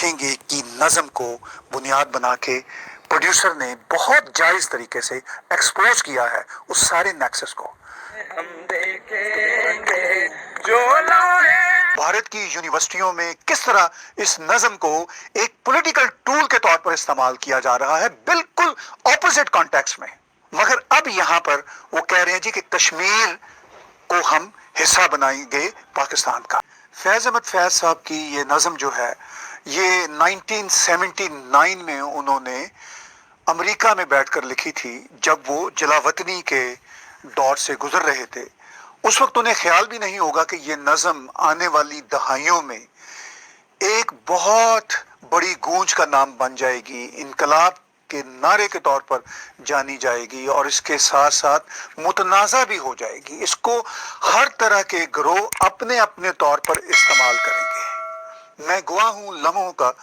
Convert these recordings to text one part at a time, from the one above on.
देखेंगे कि नज़म को बुनियाद बना के प्रोड्यूसर ने बहुत जायज़ तरीके से एक्सपोज किया है उस सारे नेक्सस को। हम देखेंगे जो भारत की यूनिवर्सिटियों में किस तरह इस नज़म को एक पॉलिटिकल टूल के तौर पर इस्तेमाल किया जा रहा है, बिल्कुल ऑपोजिट कॉन्टेक्स्ट में। मगर अब यहाँ पर वो कह रहे हैं जी कि कश्मीर को हम हिस्सा बनाएंगे पाकिस्तान का। फैज़ अहमद फैज़ साहब की ये नज़म जो है, ये 1979 में उन्होंने अमेरिका में बैठकर लिखी थी, जब वो जलावतनी के दौर से गुजर रहे थे। उस वक्त उन्हें ख्याल भी नहीं होगा कि ये नज़म आने वाली दहाइयों में एक बहुत बड़ी गूंज का नाम बन जाएगी, इनकलाब के नारे के तौर पर जानी जाएगी और इसके साथ साथ मुतनाज़ा भी हो जाएगी। इसको हर तरह के गिरोह अपने अपने तौर पर इस्तेमाल करेंगे। मैं गवाह हूँ लम्हों का,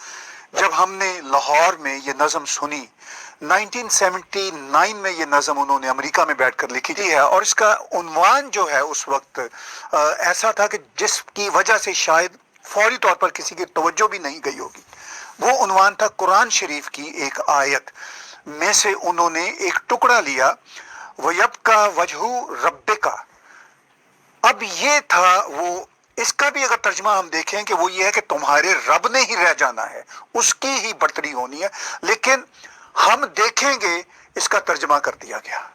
जब हमने लाहौर में ये नज़म सुनी 1979 में, ये नज़म उन्होंने अमेरिका में बैठकर लिखी थी है, और इसका उन्वान जो है उस वक्त ऐसा था कि जिसकी वजह से शायद फौरी तौर पर किसी की तवज्जो भी नहीं गई होगी। वो उन्वान था कुरान शरीफ की एक आयत में से उन्होंने एक टुकड़ा लिया, वयब्का वजहू रब्बिका। अब ये था वो, इसका भी अगर तर्जमा हम देखें कि वो ये है कि तुम्हारे रब ने ही रह जाना है, उसकी ही बढ़तरी होनी है। लेकिन हम देखेंगे इसका तर्जमा कर दिया गया।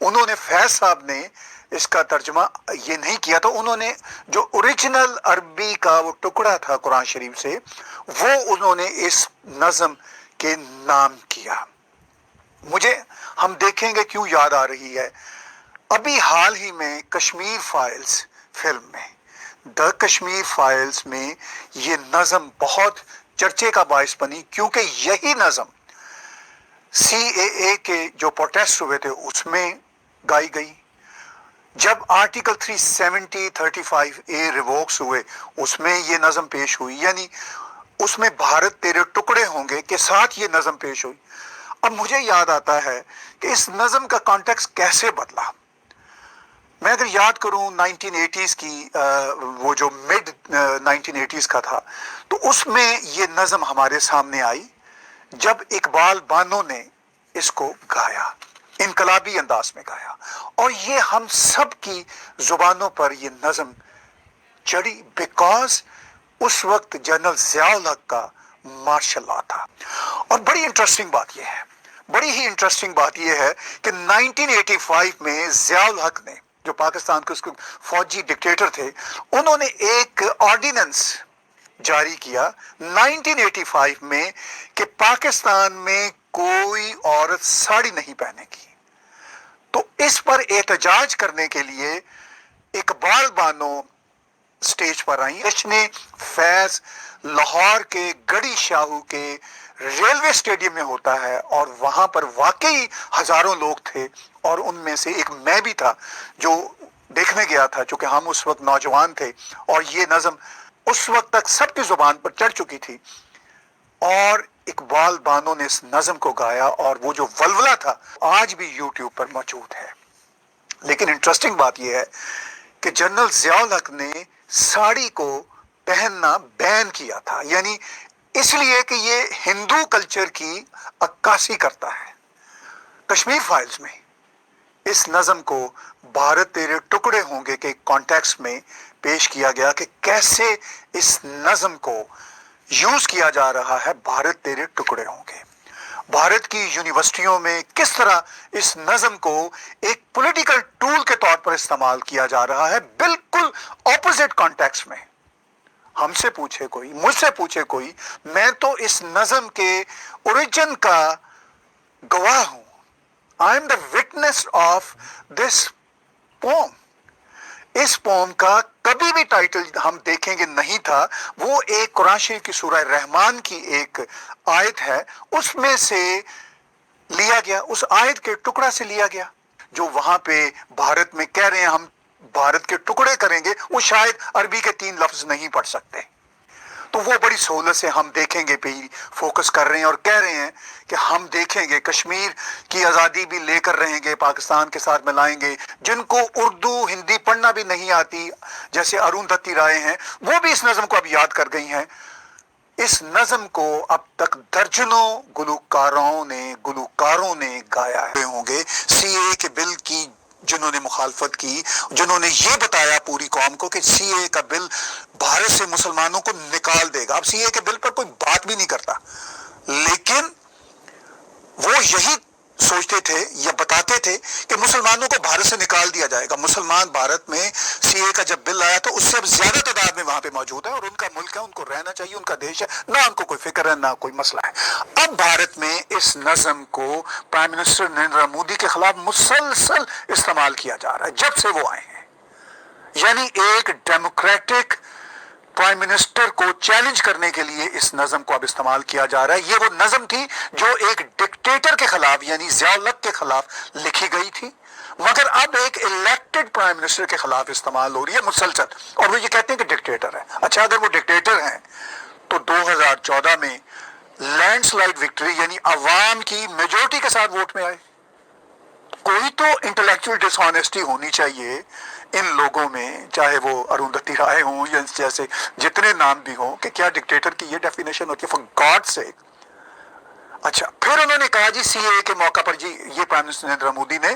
उन्होंने फैज साहब ने इसका तर्जमा ये नहीं किया, तो उन्होंने जो ओरिजिनल अरबी का वो टुकड़ा था कुरान शरीफ से, वो उन्होंने इस नज़म के नाम किया। मुझे, हम देखेंगे क्यों याद आ रही है, अभी हाल ही में कश्मीर फाइल्स फिल्म में, द कश्मीर फाइल्स में ये नज़म बहुत चर्चे का बायस बनी, क्योंकि यही नज़म CAA के जो प्रोटेस्ट हुए थे उसमें गाई गई। जब आर्टिकल 370 35A रिवोक्स हुए उसमें ये नज़म पेश हुई, यानी उसमें भारत तेरे टुकड़े होंगे के साथ ये नज़म पेश हुई। अब मुझे याद आता है कि इस नज़म का कॉन्टेक्स्ट कैसे बदला। मैं अगर याद करूं 1980s की, वो जो मिड 1980s का था, तो उसमें ये नज़म हमारे सामने आई जब इकबाल बानो ने इसको गाया, इनकलाबी अंदाज में गाया, और ये हम सब की जुबानों पर ये नज़म चढ़ी, बिकॉज उस वक्त जनरल ज़ियाउल हक का मार्शल लॉ था। और बड़ी इंटरेस्टिंग बात यह है, बड़ी ही इंटरेस्टिंग बात यह है कि 1985 में ज़ियाउल हक ने, जो पाकिस्तान के उसके फौजी डिक्टेटर थे, उन्होंने एक ऑर्डिनेंस जारी किया 1985 में कि पाकिस्तान में कोई औरत साड़ी नहीं पहनेगी। तो इस पर एहतजाज करने के लिए इकबाल बानो स्टेज पर आई। जश्न फैज लाहौर के गढ़ी शाहू के रेलवे स्टेडियम में होता है, और वहां पर वाकई हजारों लोग थे, और उनमें से एक मैं भी था जो देखने गया था, चूंकि हम उस वक्त नौजवान थे और ये नज़म उस वक्त तक सबकी जुबान पर चढ़ चुकी थी। और इकबाल बानो ने इस नज़म को गाया, और वो जो वलवला था आज भी यूट्यूब पर मौजूद है। लेकिन इंटरेस्टिंग बात यह है कि जनरल ज़ियाउल हक ने साड़ी को पहनना बैन किया था, यानी इसलिए कि ये हिंदू कल्चर की अक्कासी करता है। कश्मीर फाइल्स में इस नज़म को भारत तेरे टुकड़े होंगे के कॉन्टेक्स्ट में पेश किया गया कि कैसे इस नज़म को यूज किया जा रहा है, भारत तेरे टुकड़े होंगे। भारत की यूनिवर्सिटियों में किस तरह इस नज़म को एक पॉलिटिकल टूल के तौर पर इस्तेमाल किया जा रहा है, बिल्कुल ऑपोजिट कॉन्टेक्स्ट में। हमसे पूछे कोई, मुझसे पूछे कोई, मैं तो इस नज़म के ओरिजिन का गवाह हूं। I am the witness of this pome. इस पोम का कभी भी टाइटल हम देखेंगे नहीं था। वो एक कुरान शरीफ की सूरह रहमान की एक आयत है, उसमें से लिया गया, उस आयत के टुकड़ा से लिया गया। जो वहां पे भारत में कह रहे हैं हम भारत के टुकड़े करेंगे, वो शायद अरबी के 3 लफ्ज नहीं पढ़ सकते, तो वो बड़ी सहूलत से हम देखेंगे पे ही फोकस कर रहे हैं, और कह रहे हैं कि हम देखेंगे कश्मीर की आज़ादी भी लेकर रहेंगे, पाकिस्तान के साथ मिलाएंगे। जिनको उर्दू हिंदी पढ़ना भी नहीं आती, जैसे अरुंधति राय हैं, वो भी इस नज़म को अब याद कर गई हैं। اس نظم کو اب تک درجنوں گلوکاروں نے گایا ہے ہوں گے سی اے کے بل کی، جنہوں نے مخالفت کی، جنہوں نے یہ بتایا پوری قوم کو کہ سی اے کا بل بھارت سے مسلمانوں کو نکال دے گا۔ اب سی اے کے بل پر کوئی بات بھی نہیں کرتا، لیکن وہ یہی سوچتے تھے یا بتاتے تھے کہ مسلمانوں کو بھارت سے نکال دیا جائے گا۔ مسلمان بھارت میں سی اے کا جب بل آیا تو اس سے اب زیادہ تعداد میں وہاں پہ موجود ہے، اور ان کا ملک ہے، ان کو رہنا چاہیے، ان کا دیش ہے، نہ ان کو کوئی فکر ہے، نہ کوئی مسئلہ ہے۔ اب بھارت میں اس نظم کو پرائم منسٹر نریندر مودی کے خلاف مسلسل استعمال کیا جا رہا ہے جب سے وہ آئے ہیں، یعنی ایک ڈیموکریٹک پرائم منسٹر کو چیلنج کرنے کے لیے اس نظم کو اب استعمال کیا جا رہا ہے۔ یہ وہ نظم تھی جو ایک ڈکٹیٹر کے خلاف یعنی ضیاء الحق کے خلاف لکھی گئی تھی، مگر اب ایک الیکٹڈ پرائم منسٹر کے خلاف استعمال ہو رہی ہے مسلسل، اور وہ یہ کہتے ہیں کہ ڈکٹیٹر ہے۔ اچھا، اگر وہ ڈکٹیٹر ہیں تو 2014 میں لینڈ سلائڈ وکٹری یعنی عوام کی میجورٹی کے ساتھ ووٹ میں آئے۔ کوئی تو انٹلیکچوئل ڈس آنیسٹی ہونی چاہیے ان لوگوں میں، چاہے وہ اروندھتی رائے ہوں یا جیسے جتنے نام بھی ہوں، کہ کیا ڈکٹیٹر کی یہ ڈیفینیشن ہوتی ہے فار گاڈ سیک۔ اچھا، پھر انہوں نے کہا جی سی اے کے موقع پر جی یہ پرائم منسٹر نریندر مودی نے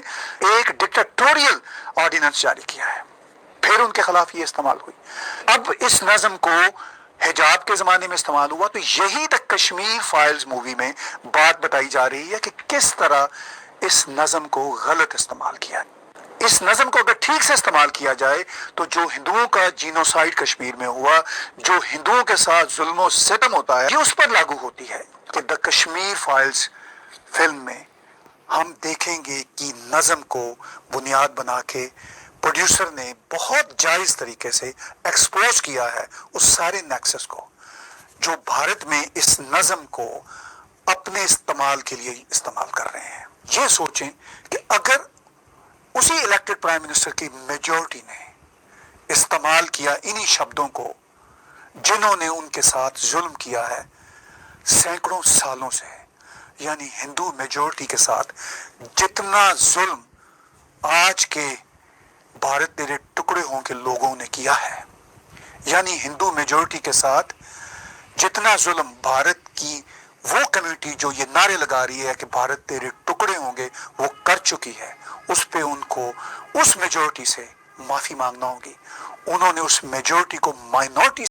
ایک ڈکٹیٹوریل آرڈیننس جاری کیا ہے، پھر ان کے خلاف یہ استعمال ہوئی۔ اب اس نظم کو حجاب کے زمانے میں استعمال ہوا، تو یہی تک کشمیر فائلز مووی میں بات بتائی جا رہی ہے کہ کس طرح اس نظم کو غلط استعمال کیا ہے۔ اس نظم کو اگر ٹھیک سے استعمال کیا جائے تو جو ہندوؤں کا جینوسائیڈ کشمیر میں ہوا، جو ہندوؤں کے ساتھ ظلم و ستم ہوتا ہے، یہ اس پر لاگو ہوتی ہے۔ کہ دا کشمیر فائلز فلم میں ہم دیکھیں گے کہ نظم کو بنیاد بنا کے پروڈیوسر نے بہت جائز طریقے سے ایکسپوز کیا ہے اس سارے نیکسس کو جو بھارت میں اس نظم کو اپنے استعمال کے لیے استعمال کر رہے ہیں۔ یہ سوچیں کہ اگر اسی الیکٹڈ پرائم منسٹر کی میجورٹی نے استعمال کیا انہی شبدوں کو جنہوں نے ان کے ساتھ ظلم کیا ہے سینکڑوں سالوں سے، یعنی ہندو میجورٹی کے ساتھ جتنا ظلم آج کے بھارت تیرے ٹکڑے ہوں کے لوگوں نے کیا ہے، یعنی ہندو میجورٹی کے ساتھ جتنا ظلم بھارت کی وہ کمیونٹی جو یہ نعرے لگا رہی ہے کہ بھارت تیرے ٹکڑے ہوں گے وہ کر چکی ہے، اس پہ ان کو اس میجورٹی سے معافی مانگنا ہوگی۔ انہوں نے اس میجورٹی کو مائنورٹی